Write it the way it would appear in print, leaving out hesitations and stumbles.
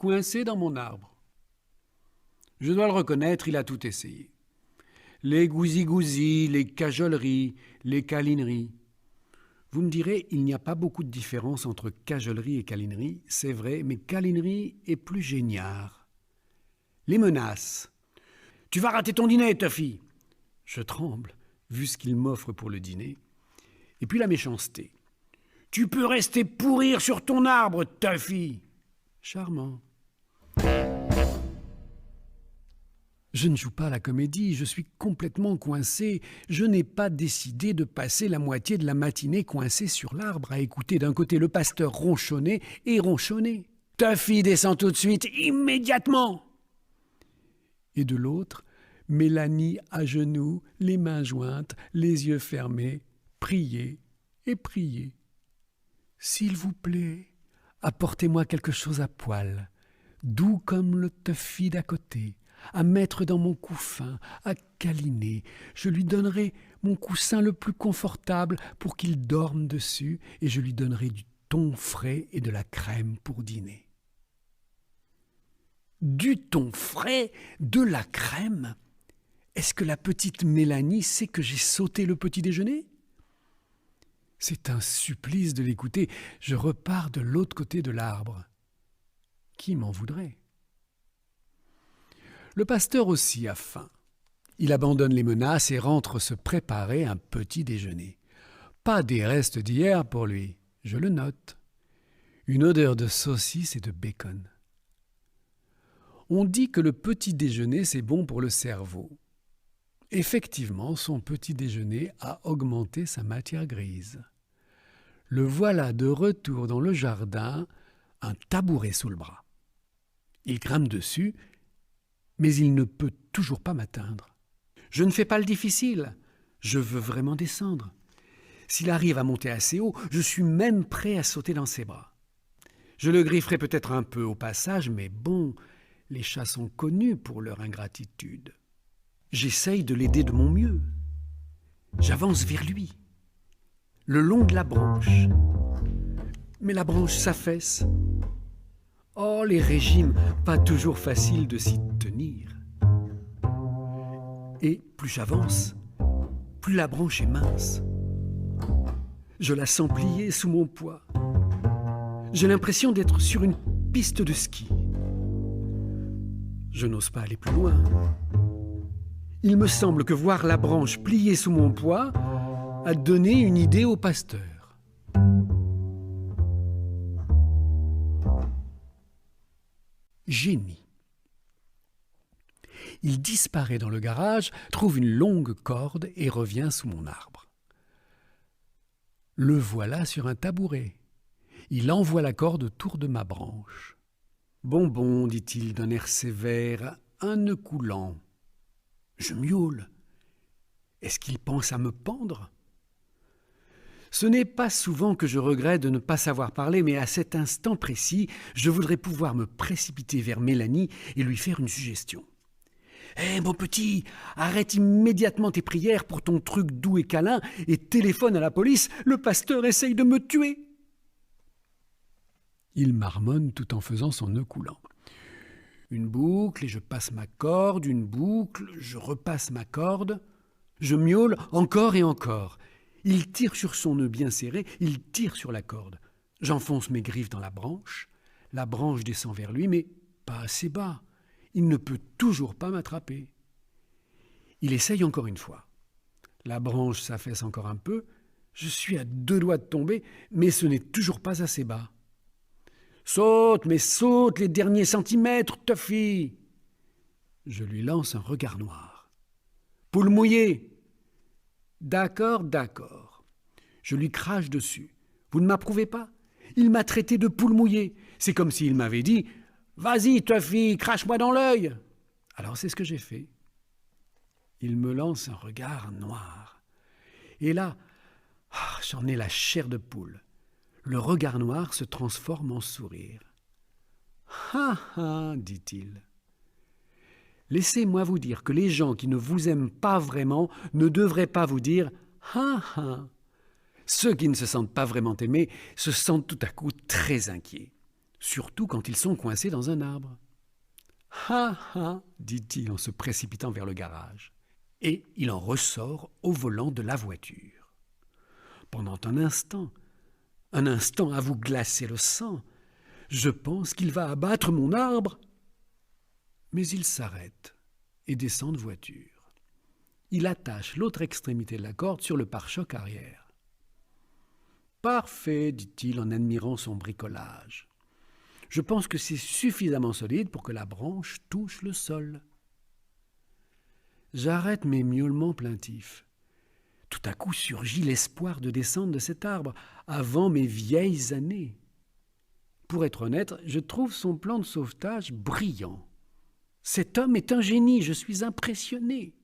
coincé dans mon arbre. Je dois le reconnaître, il a tout essayé. Les gousi-gousi, les cajoleries, les câlineries. Vous me direz, il n'y a pas beaucoup de différence entre cajolerie et câlinerie, c'est vrai, mais câlinerie est plus géniard. Les menaces. « Tu vas rater ton dîner, Tuffy !» Je tremble, vu ce qu'il m'offre pour le dîner. Et puis la méchanceté. « Tu peux rester pourrir sur ton arbre, Tuffy !» Charmant. Je ne joue pas la comédie, je suis complètement coincé. Je n'ai pas décidé de passer la moitié de la matinée coincé sur l'arbre à écouter d'un côté le pasteur ronchonner et ronchonner. « Tuffy, descend tout de suite, immédiatement !» Et de l'autre, Mélanie à genoux, les mains jointes, les yeux fermés, prier et prier. « S'il vous plaît, apportez-moi quelque chose à poil, doux comme le Tuffy d'à côté, à mettre dans mon couffin, à câliner. Je lui donnerai mon coussin le plus confortable pour qu'il dorme dessus, et je lui donnerai du thon frais et de la crème pour dîner. » Du thon frais, de la crème. Est-ce que la petite Mélanie sait que j'ai sauté le petit déjeuner ? C'est un supplice de l'écouter. Je repars de l'autre côté de l'arbre. Qui m'en voudrait ? Le pasteur aussi a faim. Il abandonne les menaces et rentre se préparer un petit déjeuner. Pas des restes d'hier pour lui, je le note. Une odeur de saucisse et de bacon. On dit que le petit déjeuner, c'est bon pour le cerveau. Effectivement, son petit déjeuner a augmenté sa matière grise. Le voilà de retour dans le jardin, un tabouret sous le bras. Il grimpe dessus, mais il ne peut toujours pas m'atteindre. Je ne fais pas le difficile, je veux vraiment descendre. S'il arrive à monter assez haut, je suis même prêt à sauter dans ses bras. Je le grifferai peut-être un peu au passage, mais bon, les chats sont connus pour leur ingratitude. J'essaye de l'aider de mon mieux. J'avance vers lui, le long de la branche. Mais la branche s'affaisse. Oh, les régimes, pas toujours faciles de s'y tenir. Et plus j'avance, plus la branche est mince. Je la sens plier sous mon poids. J'ai l'impression d'être sur une piste de ski. Je n'ose pas aller plus loin. Il me semble que voir la branche pliée sous mon poids a donné une idée au pasteur. Génie. Il disparaît dans le garage, trouve une longue corde et revient sous mon arbre. Le voilà sur un tabouret. Il envoie la corde autour de ma branche. « Bonbon, dit-il d'un air sévère, un nœud coulant. » Je miaule. Est-ce qu'il pense à me pendre ? Ce n'est pas souvent que je regrette de ne pas savoir parler, mais à cet instant précis, je voudrais pouvoir me précipiter vers Mélanie et lui faire une suggestion. « Hé, mon petit, arrête immédiatement tes prières pour ton truc doux et câlin et téléphone à la police, le pasteur essaye de me tuer !» Il marmonne tout en faisant son nœud coulant. Une boucle et je passe ma corde, une boucle, je repasse ma corde. Je miaule encore et encore. Il tire sur son nœud bien serré, il tire sur la corde. J'enfonce mes griffes dans la branche descend vers lui, mais pas assez bas. Il ne peut toujours pas m'attraper. Il essaye encore une fois. La branche s'affaisse encore un peu. Je suis à 2 doigts de tomber, mais ce n'est toujours pas assez bas. Saute, mais saute les derniers centimètres, Tuffy ! Je lui lance un regard noir. Poule mouillée. D'accord, d'accord. Je lui crache dessus. Vous ne m'approuvez pas ? Il m'a traité de poule mouillée. C'est comme s'il m'avait dit « Vas-y, Tuffy, crache-moi dans l'œil !» Alors c'est ce que j'ai fait. Il me lance un regard noir. Et là, j'en ai la chair de poule. Le regard noir se transforme en sourire. « Ha ha !» dit-il. « Laissez-moi vous dire que les gens qui ne vous aiment pas vraiment ne devraient pas vous dire « Ha ha !» Ceux qui ne se sentent pas vraiment aimés se sentent tout à coup très inquiets. surtout quand ils sont coincés dans un arbre. « Ha ha !» dit-il en se précipitant vers le garage. Et il en ressort au volant de la voiture. Pendant un instant à vous glacer le sang, je pense qu'il va abattre mon arbre. Mais il s'arrête et descend de voiture. Il attache l'autre extrémité de la corde sur le pare-choc arrière. « Parfait !» dit-il en admirant son bricolage. « Je pense que c'est suffisamment solide pour que la branche touche le sol. » J'arrête mes miaulements plaintifs. Tout à coup surgit l'espoir de descendre de cet arbre avant mes vieilles années. Pour être honnête, je trouve son plan de sauvetage brillant. Cet homme est un génie, je suis impressionné.